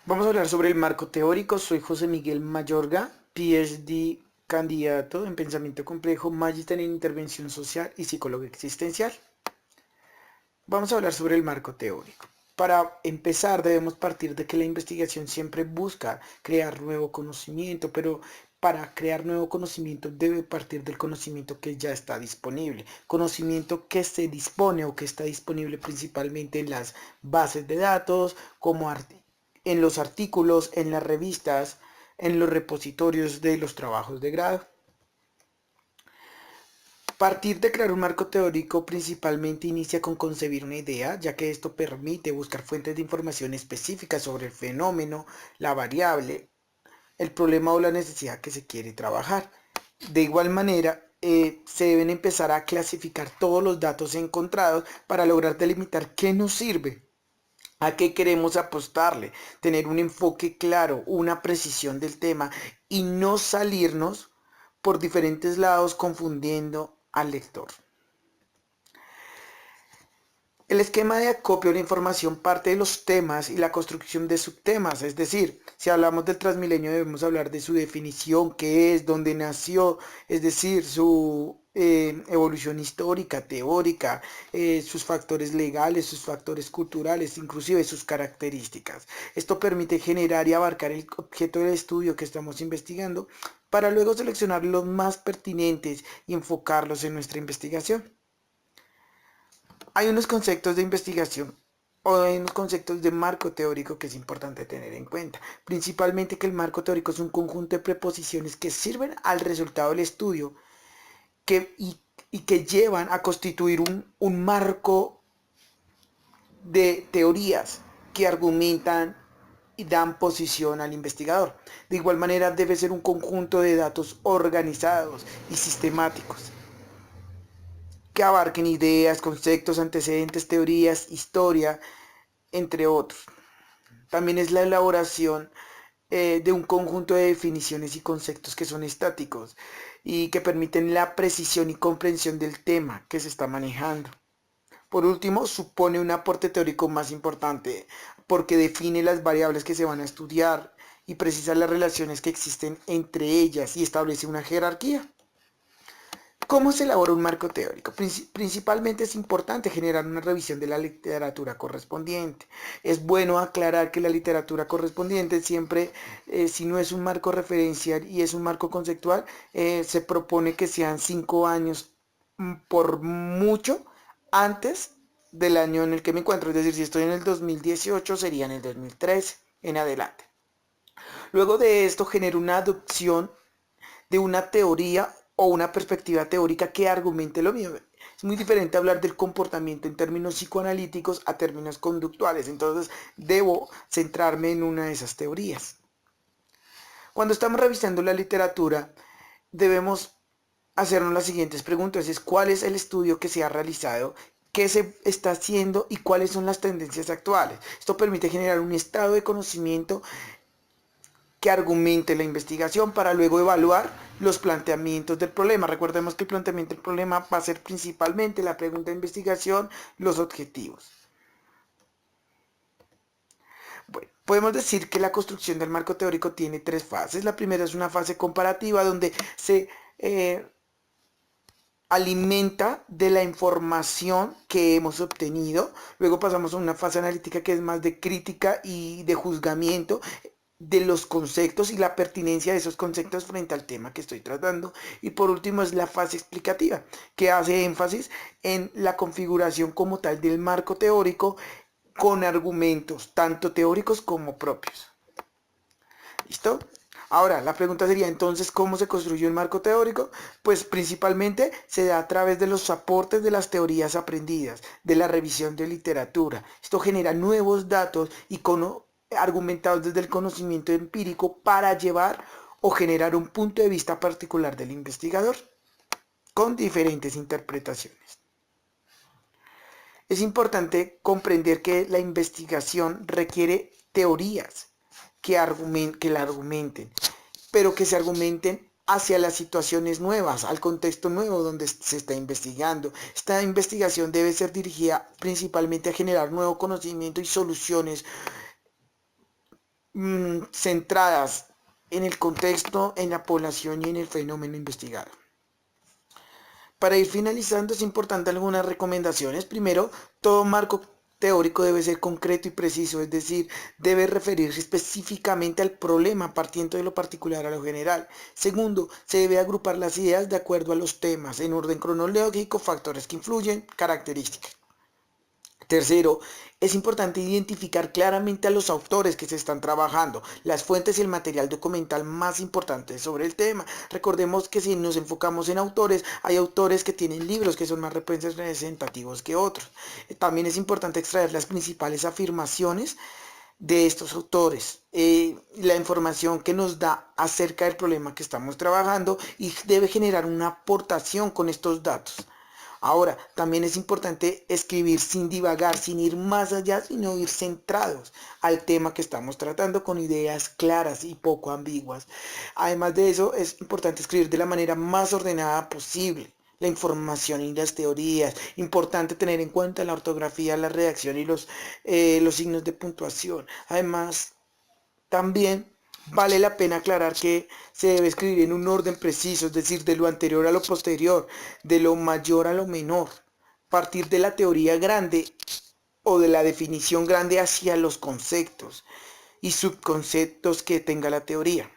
Vamos a hablar sobre el marco teórico. Soy José Miguel Mayorga, PhD candidato en pensamiento complejo, magíster en intervención social y psicología existencial. Vamos a hablar sobre el marco teórico. Para empezar debemos partir de que la investigación siempre busca crear nuevo conocimiento, pero para crear nuevo conocimiento debe partir del conocimiento que ya está disponible, conocimiento que se dispone o que está disponible principalmente en las bases de datos, como en los artículos, en las revistas, en los repositorios de los trabajos de grado. Partir de crear un marco teórico principalmente inicia con concebir una idea, ya que esto permite buscar fuentes de información específicas sobre el fenómeno, la variable, el problema o la necesidad que se quiere trabajar. De igual manera, se deben empezar a clasificar todos los datos encontrados para lograr delimitar qué nos sirve, a qué queremos apostarle, tener un enfoque claro, una precisión del tema y no salirnos por diferentes lados confundiendo al lector. El esquema de acopio de la información parte de los temas y la construcción de subtemas, es decir, si hablamos del Transmilenio debemos hablar de su definición, qué es, dónde nació, es decir, su evolución histórica, teórica, sus factores legales, sus factores culturales, inclusive sus características. Esto permite generar y abarcar el objeto del estudio que estamos investigando para luego seleccionar los más pertinentes y enfocarlos en nuestra investigación. Hay unos conceptos de investigación o hay unos conceptos de marco teórico que es importante tener en cuenta. Principalmente que el marco teórico es un conjunto de preposiciones que sirven al resultado del estudio y que llevan a constituir un marco de teorías que argumentan y dan posición al investigador. De igual manera debe ser un conjunto de datos organizados y sistemáticos que abarquen ideas, conceptos, antecedentes, teorías, historia, entre otros. También es la elaboración de un conjunto de definiciones y conceptos que son estáticos y que permiten la precisión y comprensión del tema que se está manejando. Por último, supone un aporte teórico más importante porque define las variables que se van a estudiar y precisa las relaciones que existen entre ellas y establece una jerarquía. ¿Cómo se elabora un marco teórico? Principalmente es importante generar una revisión de la literatura correspondiente. Es bueno aclarar que la literatura correspondiente siempre, si no es un marco referencial y es un marco conceptual, se propone que sean 5 años por mucho antes del año en el que me encuentro. Es decir, si estoy en el 2018, sería en el 2013 en adelante. Luego de esto, genera una adopción de una teoría o una perspectiva teórica que argumente lo mismo. Es muy diferente hablar del comportamiento en términos psicoanalíticos a términos conductuales, entonces debo centrarme en una de esas teorías. Cuando estamos revisando la literatura, debemos hacernos las siguientes preguntas: ¿cuál es el estudio que se ha realizado? ¿Qué se está haciendo y cuáles son las tendencias actuales? Esto permite generar un estado de conocimiento que argumente la investigación para luego evaluar los planteamientos del problema. Recordemos que el planteamiento del problema va a ser principalmente la pregunta de investigación, los objetivos. Bueno, podemos decir que la construcción del marco teórico tiene 3 fases. La primera es una fase comparativa donde se alimenta de la información que hemos obtenido. Luego pasamos a una fase analítica que es más de crítica y de juzgamiento de los conceptos y la pertinencia de esos conceptos frente al tema que estoy tratando. Y por último es la fase explicativa, que hace énfasis en la configuración como tal del marco teórico con argumentos tanto teóricos como propios. ¿Listo? Ahora, la pregunta sería entonces, ¿cómo se construyó el marco teórico? Pues principalmente se da a través de los aportes de las teorías aprendidas, de la revisión de literatura. Esto genera nuevos datos y argumentados desde el conocimiento empírico para llevar o generar un punto de vista particular del investigador con diferentes interpretaciones. Es importante comprender que la investigación requiere teorías que la argumenten, pero que se argumenten hacia las situaciones nuevas, al contexto nuevo donde se está investigando. Esta investigación debe ser dirigida principalmente a generar nuevo conocimiento y soluciones centradas en el contexto, en la población y en el fenómeno investigado. Para ir finalizando, es importante algunas recomendaciones. Primero, todo marco teórico debe ser concreto y preciso, es decir, debe referirse específicamente al problema partiendo de lo particular a lo general. Segundo, se debe agrupar las ideas de acuerdo a los temas, en orden cronológico, factores que influyen, características. Tercero, es importante identificar claramente a los autores que se están trabajando, las fuentes y el material documental más importantes sobre el tema. Recordemos que si nos enfocamos en autores, hay autores que tienen libros que son más representativos que otros. También es importante extraer las principales afirmaciones de estos autores, la información que nos da acerca del problema que estamos trabajando y debe generar una aportación con estos datos. Ahora, también es importante escribir sin divagar, sin ir más allá, sino ir centrados al tema que estamos tratando con ideas claras y poco ambiguas. Además de eso, es importante escribir de la manera más ordenada posible la información y las teorías. Importante tener en cuenta la ortografía, la redacción y los signos de puntuación. Además, también vale la pena aclarar que se debe escribir en un orden preciso, es decir, de lo anterior a lo posterior, de lo mayor a lo menor, partir de la teoría grande o de la definición grande hacia los conceptos y subconceptos que tenga la teoría.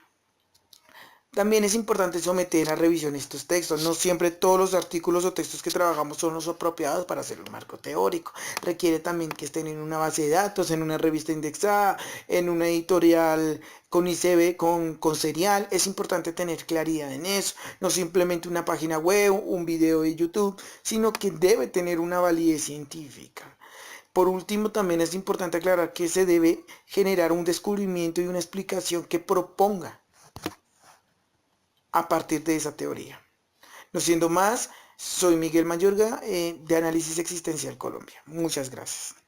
También es importante someter a revisión estos textos. No siempre todos los artículos o textos que trabajamos son los apropiados para hacer un marco teórico. Requiere también que estén en una base de datos, en una revista indexada, en una editorial con ICB, con serial. Es importante tener claridad en eso. No simplemente una página web, un video de YouTube, sino que debe tener una validez científica. Por último, también es importante aclarar que se debe generar un descubrimiento y una explicación que proponga a partir de esa teoría. No siendo más, soy Miguel Mayorga de Análisis Existencial Colombia. Muchas gracias.